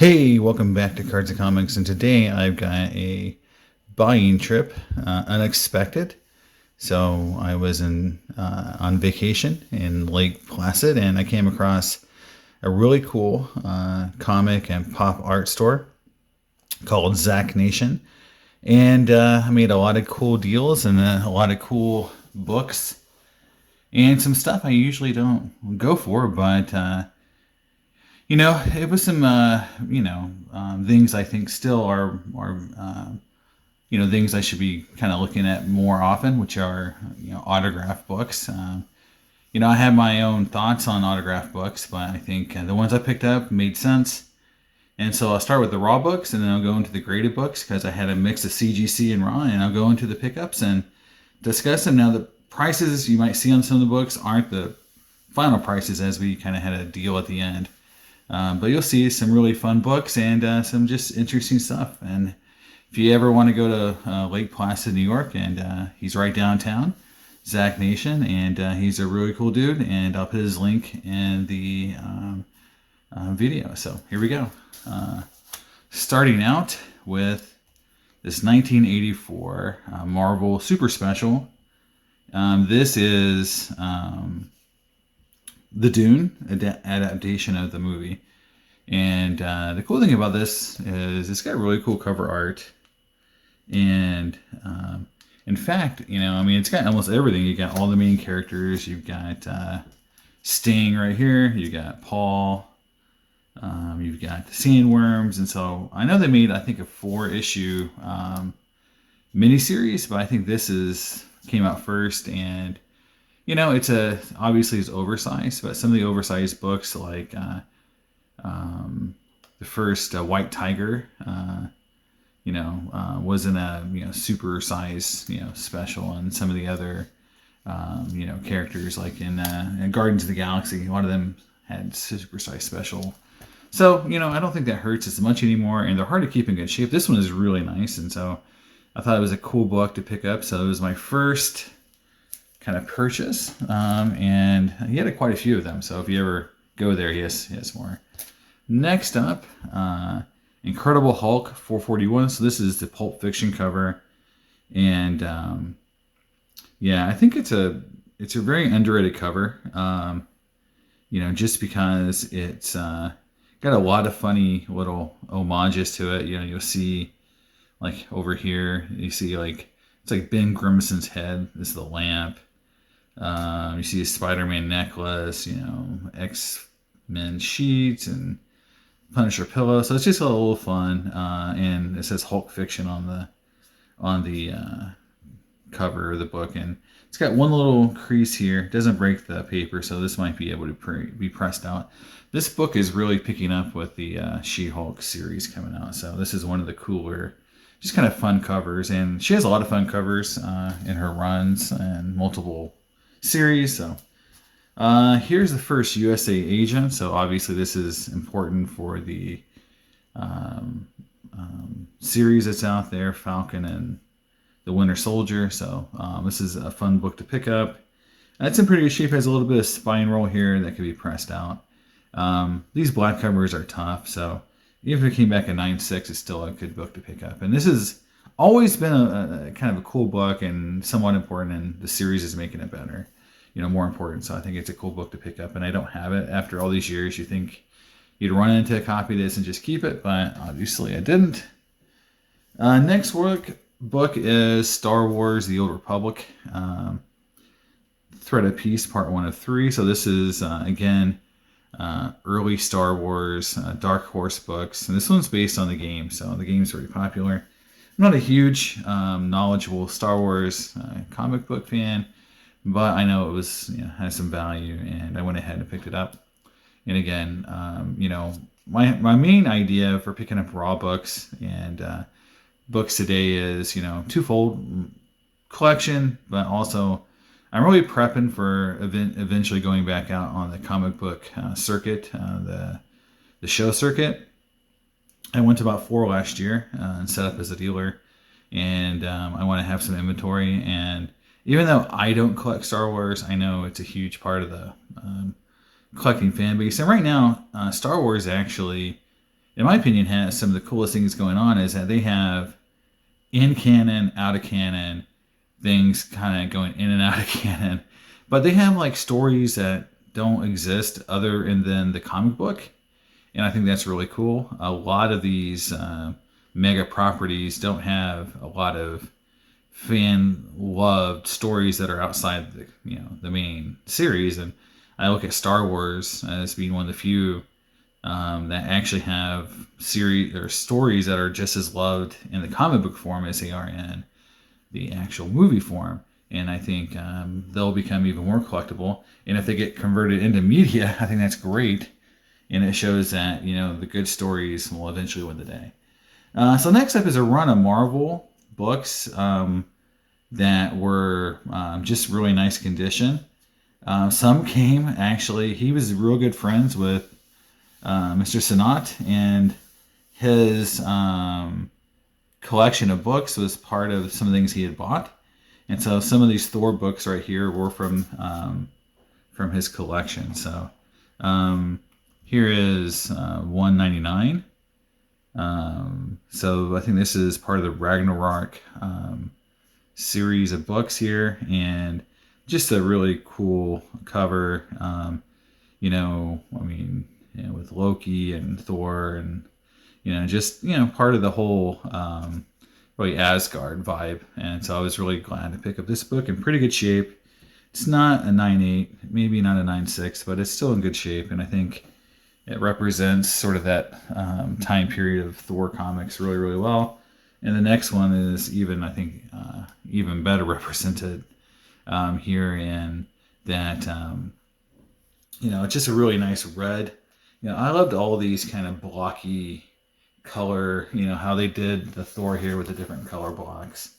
Hey, welcome back to Cards and Comics, and today I've got a buying trip, unexpected. So I was on vacation in Lake Placid, and I came across a really cool comic and pop art store called Zack Nation, and I made a lot of cool deals and a lot of cool books and some stuff I usually don't go for, but it was some, things I think still are things I should be kind of looking at more often, which are, autograph books. I have my own thoughts on autograph books, but I think the ones I picked up made sense. And so I'll start with the raw books, and then I'll go into the graded books because I had a mix of CGC and raw, and I'll go into the pickups and discuss them. Now, the prices you might see on some of the books aren't the final prices, as we kind of had a deal at the end. But you'll see some really fun books and some just interesting stuff. And if you ever want to go to Lake Placid, New York, and he's right downtown, Zack Nation, and he's a really cool dude. And I'll put his link in the video. So here we go. Starting out with this 1984 Marvel Super Special. This is the Dune adaptation of the movie. And the cool thing about this is it's got really cool cover art. And in fact, it's got almost everything. You got all the main characters. You've got Sting right here. You got Paul. You've got the Sandworms. And so I know they made, I think, a 4-issue miniseries, but I think this came out first. And it's obviously it's oversized, but some of the oversized books like the first White Tiger, wasn't a super size special, and some of the other characters like in Guardians of the Galaxy, a lot of them had super size special. So I don't think that hurts as much anymore, and they're hard to keep in good shape. This one is really nice, and so I thought it was a cool book to pick up. So it was my first kind of purchase, and he had quite a few of them. So if you ever go there, he has more. Next up, Incredible Hulk 441. So this is the Pulp Fiction cover, and I think it's a very underrated cover. Just because it's got a lot of funny little homages to it. You'll see like over here, you see like it's like Ben Grimson's head. This is the lamp. You see a Spiderman necklace. X-Men sheets and Punisher pillow. So it's just a little fun. And it says Hulk Fiction on the cover of the book, and it's got one little crease here. It doesn't break the paper, so this might be able to be pressed out. This book is really picking up with the She-Hulk series coming out. So this is one of the cooler, just kind of fun covers, and she has a lot of fun covers in her runs and multiple series. So here's the first USA agent. So obviously this is important for the series that's out there, Falcon and the Winter Soldier. So this is a fun book to pick up. It's in pretty good shape. Has a little bit of spine roll here that can be pressed out. These black covers are tough, so even if it came back at 9.6, it's still a good book to pick up. And this has always been a kind of a cool book and somewhat important, and the series is making it better, more important. So I think it's a cool book to pick up, and I don't have it. After all these years, you think you'd run into a copy of this and just keep it, but obviously I didn't. Next book is Star Wars: The Old Republic, Thread of Peace, Part 1 of 3. So this is, again, early Star Wars Dark Horse books. And this one's based on the game, so the game's very popular. I'm not a huge, knowledgeable Star Wars comic book fan, but I know it was, has some value, and I went ahead and picked it up. And again, my main idea for picking up raw books and books today is, twofold: collection, but also I'm really prepping for eventually going back out on the comic book circuit, the show circuit. I went to about 4 last year and set up as a dealer, and I want to have some inventory. And even though I don't collect Star Wars, I know it's a huge part of the collecting fan base. And right now, Star Wars actually in my opinion, has some of the coolest things going on is that they have in canon, out of canon, things kind of going in and out of canon. But they have like stories that don't exist other than the comic book. And I think that's really cool. A lot of these mega properties don't have a lot of fan loved stories that are outside the main series. And I look at Star Wars as being one of the few that actually have series or stories that are just as loved in the comic book form as they are in the actual movie form. And I think they'll become even more collectible. And if they get converted into media, I think that's great. And it shows that the good stories will eventually win the day. So next up is a run of Marvel books that were just really nice condition. Some came actually. He was real good friends with Mr. Sinat, and his collection of books was part of some of the things he had bought. And so some of these Thor books right here were from his collection. So here is 199. So I think this is part of the Ragnarok series of books here, and just a really cool cover. With Loki and Thor, and just part of the whole really Asgard vibe. And so I was really glad to pick up this book in pretty good shape. It's not a 9.8, maybe not a 9.6, but it's still in good shape, and I think it represents sort of that time period of Thor comics really, really well. And the next one is even better represented here in that, it's just a really nice red. I loved all these kind of blocky color, how they did the Thor here with the different color blocks.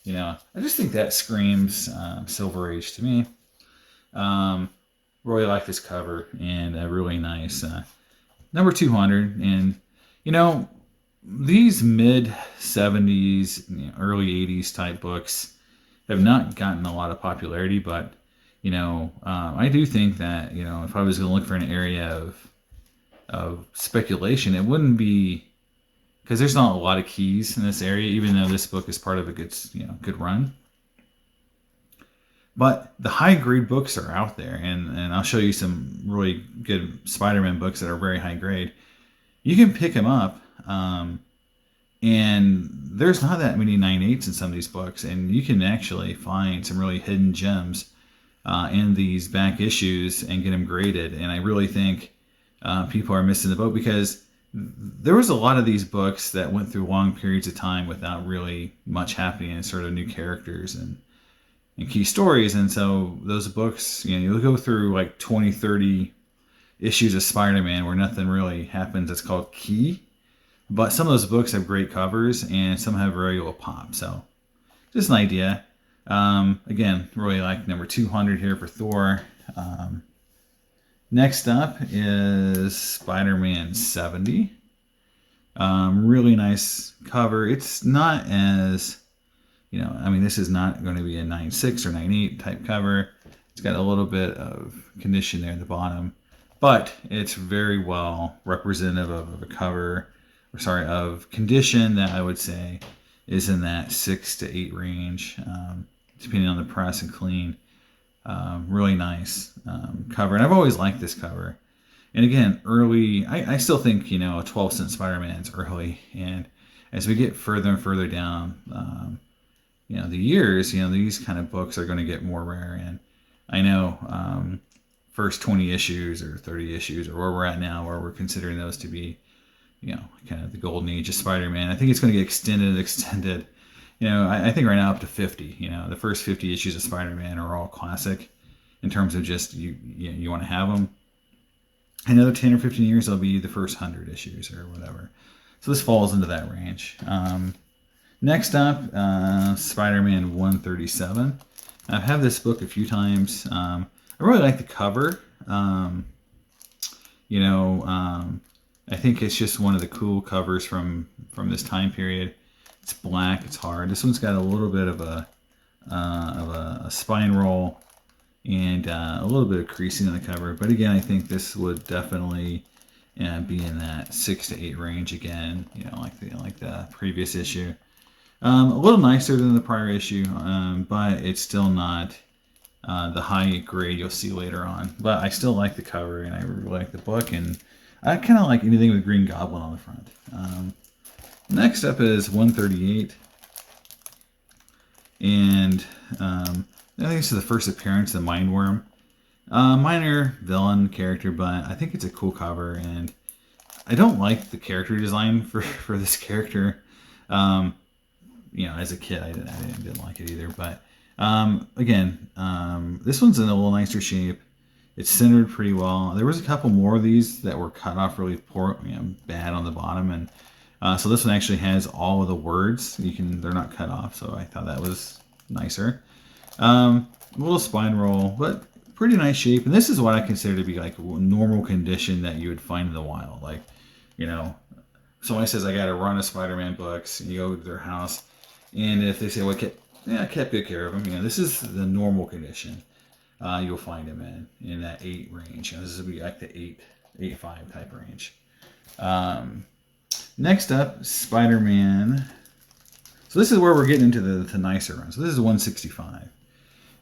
I just think that screams Silver Age to me. Really like this cover, and a really nice number 200. And these mid 70s, early 80s type books have not gotten a lot of popularity, but I do think that if I was going to look for an area of speculation, it wouldn't be, because there's not a lot of keys in this area, even though this book is part of a good run. But the high grade books are out there, and I'll show you some really good Spider-Man books that are very high grade. You can pick them up, and there's not that many 9.8s in some of these books, and you can actually find some really hidden gems in these back issues and get them graded. And I really think people are missing the boat, because there was a lot of these books that went through long periods of time without really much happening, and sort of new characters and key stories. And so those books, you'll go through like 20, 30 issues of Spider-Man where nothing really happens. It's called key. But some of those books have great covers, and some have very little pop. So just an idea. Again, really like number 200 here for Thor. Next up is Spider-Man 70. Really nice cover. It's not as, this is not going to be a 9.6 or 9.8 type cover. It's got a little bit of condition there at the bottom, but it's very well representative of a cover, of condition that I would say is in that 6 to 8 range, depending on the press and clean. Really nice cover, and I've always liked this cover. And again, early, I still think a 12-cent Spider-Man's early, and as we get further and further down the years, these kind of books are going to get more rare. And I know first 20 issues or 30 issues, or where we're at now, where we're considering those to be kind of the golden age of Spider-Man, I think it's going to get extended. I think right now up to 50. The first 50 issues of Spider-Man are all classic in terms of just you want to have them. Another 10 or 15 years, they'll be the first 100 issues or whatever. So this falls into that range. Next up, Spider-Man 137. I've had this book a few times. I really like the cover. I think it's just one of the cool covers from this time period. It's black, it's hard. This one's got a little bit of a spine roll and a little bit of creasing on the cover. But again, I think this would definitely be in that 6 to 8 range again, like the previous issue. A little nicer than the prior issue, but it's still not the high grade you'll see later on. But I still like the cover, and I really like the book, and I kind of like anything with Green Goblin on the front. Next up is 138, and I think this is the first appearance of the Mindworm. Minor villain character, but I think it's a cool cover, and I don't like the character design for this character. As a kid, I didn't like it either. But again, this one's in a little nicer shape. It's centered pretty well. There was a couple more of these that were cut off really poor, bad on the bottom, and so this one actually has all of the words. They're not cut off, so I thought that was nicer. A little spine roll, but pretty nice shape. And this is what I consider to be like a normal condition that you would find in the wild. Like, somebody says, I got to run a Spider-Man books, and you go to their house, and if they say, well, I kept good care of him, this is the normal condition you'll find him in that 8 range. This would be like the 8.5 type range. Next up, Spider-Man. So this is where we're getting into the nicer run. So this is 165.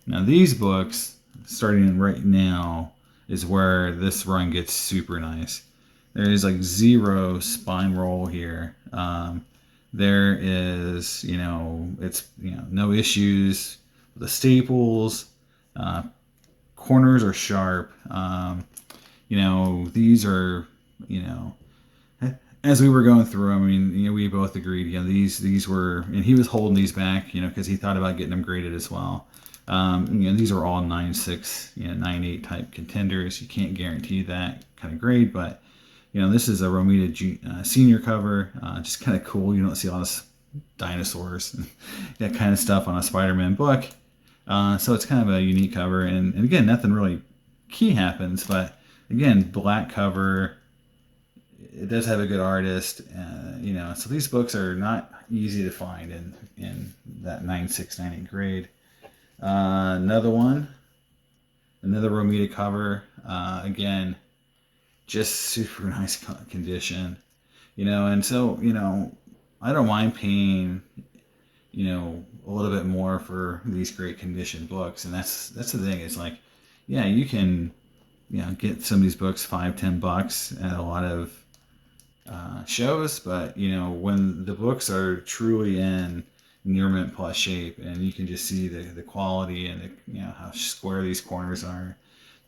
Now these books, starting right now, is where this run gets super nice. There is like 0 spine roll here. There is, it's, no issues with the staples. Corners are sharp. These are, as we were going through them, we both agreed, these were, and he was holding these back, because he thought about getting them graded as well. These are all 9.6, 9.8 type contenders. You can't guarantee that kind of grade, but this is a Romita senior cover. Just kind of cool. You don't see all this dinosaurs and that kind of stuff on a Spider-Man book. So it's kind of a unique cover, and again, nothing really key happens, but again, black cover. It does have a good artist, so these books are not easy to find in that 9.6, 9.8 grade. Another Romita cover, again, just super nice condition, and so, I don't mind paying, a little bit more for these great condition books, and that's the thing. It's like, you can, get some of these books $5-10 at a lot of shows, but when the books are truly in near mint plus shape, and you can just see the quality and how square these corners are,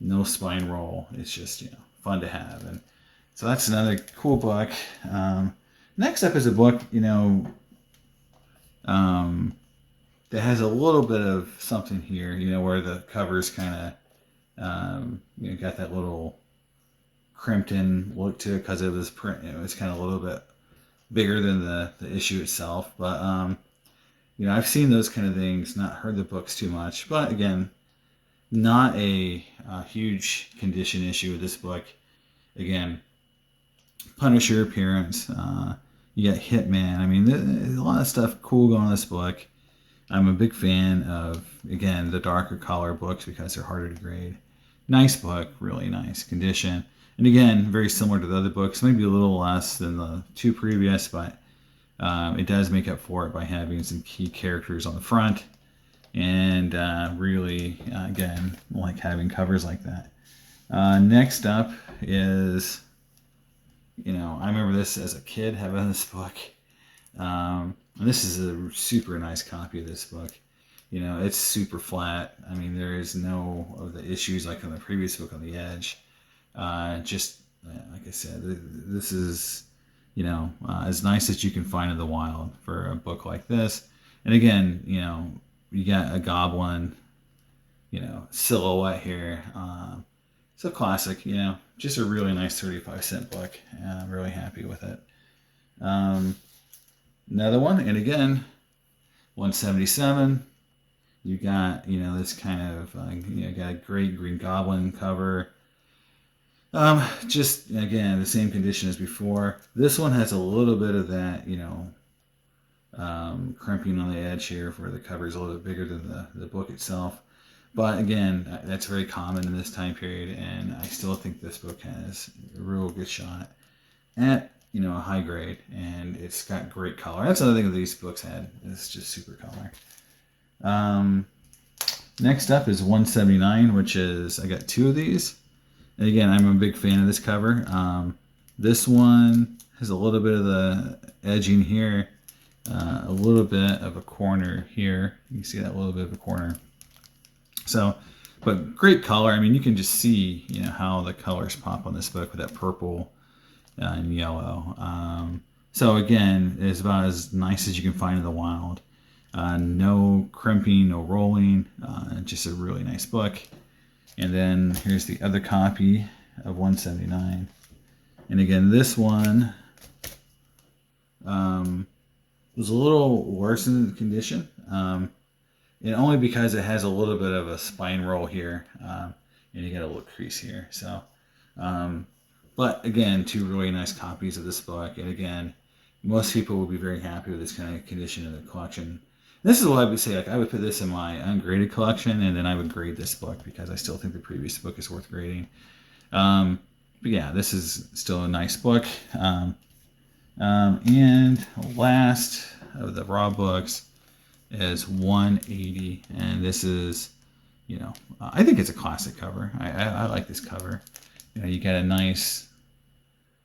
no spine roll, it's just fun to have. And so that's another cool book. Next up is a book that has a little bit of something here, where the cover's kind of got that little crimped-in look to it because it was print. It's kind of a little bit bigger than the issue itself, but I've seen those kind of things, not heard the books too much, but again, not a huge condition issue with this book. Again, Punisher appearance, you got Hitman. There's a lot of stuff cool going on in this book. I'm a big fan of, again, the darker color books because they're harder to grade. Nice book, really nice condition. And again, very similar to the other books, maybe a little less than the 2 previous, but it does make up for it by having some key characters on the front. And really, again, like having covers like that. Next up is, I remember this as a kid, having this book. This is a super nice copy of this book. It's super flat. There is no of the issues like on the previous book on the edge. Just like I said, this is, as nice as you can find in the wild for a book like this. And again, you got a goblin, silhouette here. It's a classic, just a really nice 35-cent book. I'm really happy with it. Another one, and again, 177. You got, this kind of, got a great Green Goblin cover. Just, again, the same condition as before. This one has a little bit of that, crimping on the edge here where the cover is a little bit bigger than the book itself. But again, that's very common in this time period, and I still think this book has a real good shot at, you know, a high grade, and it's got great color. That's another thing that these books had. It's just super color. Next up is 179, which is, I got 2 of these. And again, I'm a big fan of this cover. This one has a little bit of the edging here, a little bit of a corner here. You can see that little bit of a corner. So, but great color. I mean, you can just see, you know, how the colors pop on this book with that purple and yellow. So again, it's about as nice as you can find in the wild. No crimping, no rolling, just a really nice book. And then here's the other copy of 179. And again, this one was a little worse in the condition. And only because it has a little bit of a spine roll here. And you get a little crease here. So, but again, 2 really nice copies of this book. And again, most people will be very happy with this kind of condition in the collection. This is what I would say, like I would put this in my ungraded collection, and then I would grade this book because I still think the previous book is worth grading. But yeah, this is still a nice book. And last of the raw books is 180, and this is, you know, I think it's a classic cover. I like this cover. You know, you got a nice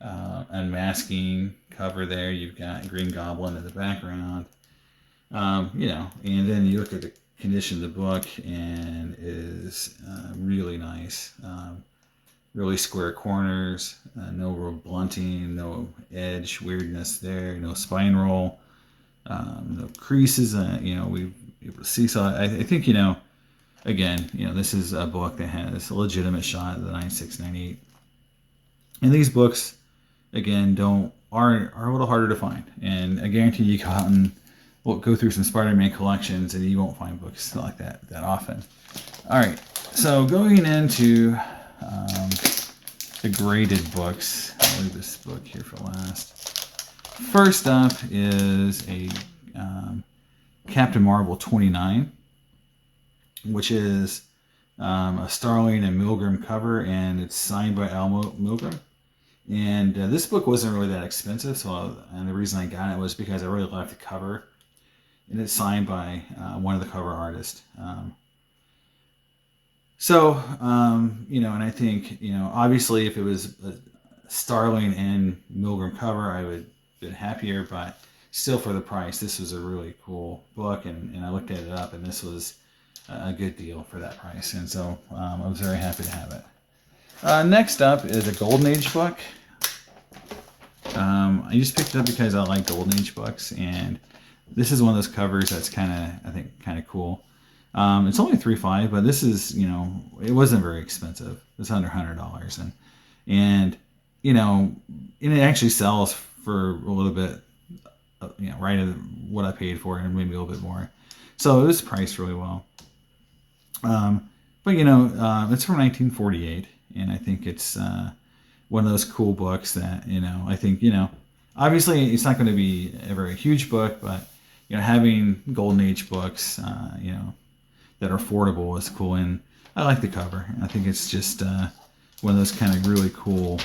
unmasking cover there. You've got Green Goblin in the background. You know, and then you look at the condition of the book, and it is really nice. Really square corners, no real blunting, no edge weirdness there, no spine roll, no creases. You know, we see. So I think, you know, again, you know, this is a book that has a legitimate shot at the 9698. And these books, again, are a little harder to find. And I guarantee you go out and go through some Spider-Man collections, and you won't find books like that often. All right, so going into the graded books, I'll leave this book here for last. First up is a Captain Marvel 29, which is a Starling and Milgram cover, and it's signed by Al Milgram. And this book wasn't really that expensive, and the reason I got it was because I really liked the cover. And it's signed by one of the cover artists. You know, and I think, you know, obviously if it was a Starling and Milgram cover, I would have been happier, but still for the price, this was a really cool book, and I looked at it up, and this was a good deal for that price, and so I was very happy to have it. Next up is a Golden Age book. I just picked it up because I like Golden Age books, and this is one of those covers that's kind of cool. It's only $3.5, but this is, you know, it wasn't very expensive. It's under $100, and you know, and it actually sells for a little bit, you know, right at what I paid for it, and maybe a little bit more. So it was priced really well. But you know, it's from 1948, and I think it's one of those cool books that, you know, I think, you know, obviously it's not going to be a very huge book, but you know, having Golden Age books, you know, that are affordable is cool, and I like the cover. I think it's just one of those kind of really cool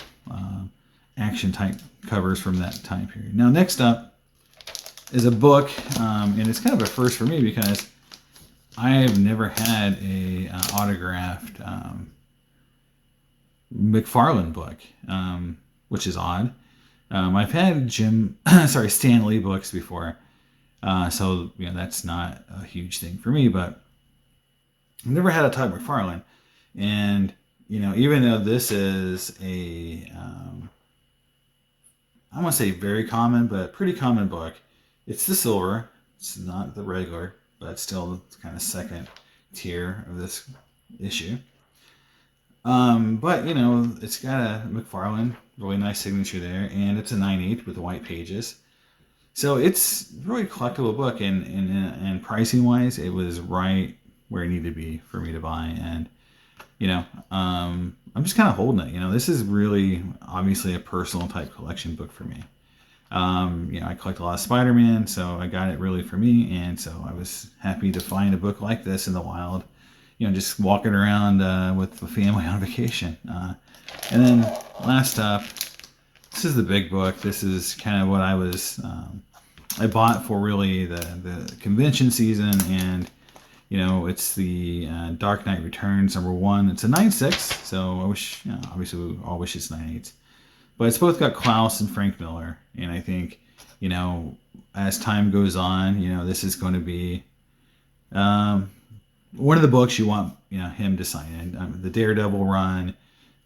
action type covers from that time period. Now, next up is a book, and it's kind of a first for me because I have never had a autographed McFarlane book, which is odd. I've had Stan Lee books before. So, you know, that's not a huge thing for me, but I've never had a Todd McFarlane. And, you know, even though this is a, I won't say very common, but pretty common book, it's the silver. It's not the regular, but it's still kind of second tier of this issue. But, you know, it's got a McFarlane, really nice signature there, and it's a 9/8 with the white pages. So it's really a collectible book, and pricing wise, it was right where it needed to be for me to buy. And, you know, I'm just kind of holding it. You know, this is really obviously a personal type collection book for me. You know, I collect a lot of Spider-Man, so I got it really for me, and so I was happy to find a book like this in the wild, just walking around with the family on vacation. And then last up, this is the big book. This is kind of what I bought for really the convention season, and it's the Dark Knight Returns #1. It's a 9.6, so I wish, obviously we all wish it's 9.8. But it's both got Klaus and Frank Miller, and I think, as time goes on, this is going to be one of the books you want, him to sign in. The Daredevil run,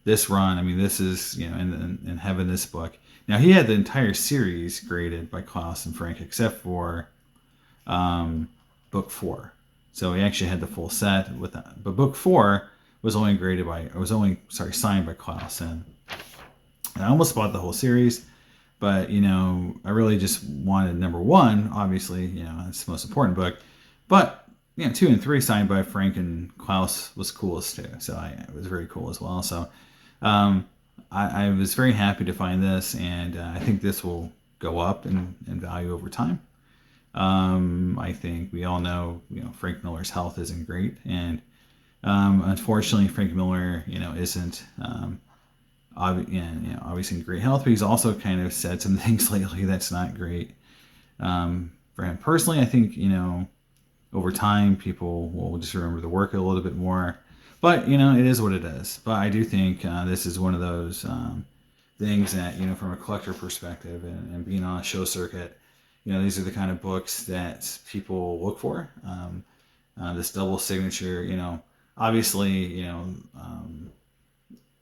this run, I mean, this is, and having this book. Now, he had the entire series graded by Klaus and Frank, except for book 4. So he actually had the full set with that. But book 4 was only signed by Klaus. And I almost bought the whole series, but, I really just wanted #1, obviously, it's the most important book. But, 2 and 3 signed by Frank and Klaus was coolest too. So it was very cool as well. So I was very happy to find this, and I think this will go up in value over time. I think we all know, Frank Miller's health isn't great, and unfortunately, Frank Miller, isn't obviously in great health, but he's also kind of said some things lately that's not great. For him personally, I think, over time, people will just remember the work a little bit more. But, it is what it is. But I do think this is one of those things that, from a collector perspective and being on a show circuit, these are the kind of books that people look for. This double signature, obviously,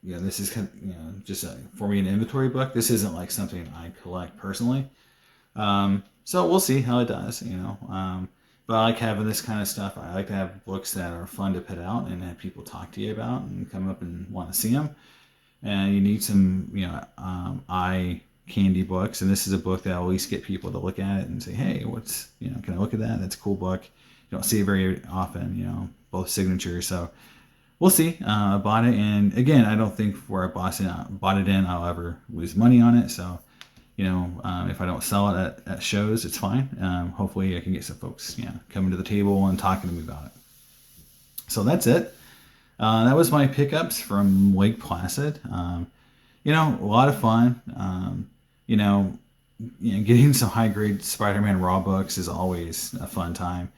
this is kind of, just for me, an inventory book. This isn't like something I collect personally. So we'll see how it does, But I like having this kind of stuff. I like to have books that are fun to put out and have people talk to you about and come up and want to see them. And you need some, eye candy books. And this is a book that will at least get people to look at it and say, hey, can I look at that? That's a cool book. You don't see it very often, both signatures. So we'll see. I bought it. And again, I don't think where I bought it in, I'll ever lose money on it. So, if I don't sell it at shows, it's fine. Hopefully I can get some folks, coming to the table and talking to me about it. So that's it. That was my pickups from Lake Placid. A lot of fun. Getting some high grade Spider-Man raw books is always a fun time,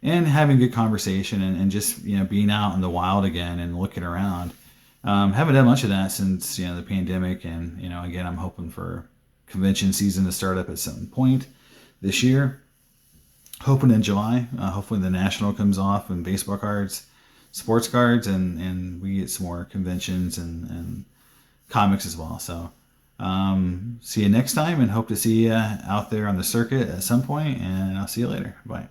and having good conversation and just, being out in the wild again and looking around. Haven't done much of that since, the pandemic. And, again, I'm hoping for convention season to start up at some point this year. Hoping in July. Hopefully the National comes off and baseball cards, sports cards, and we get some more conventions and comics as well. So see you next time, and hope to see you out there on the circuit at some point, and I'll see you later. Bye.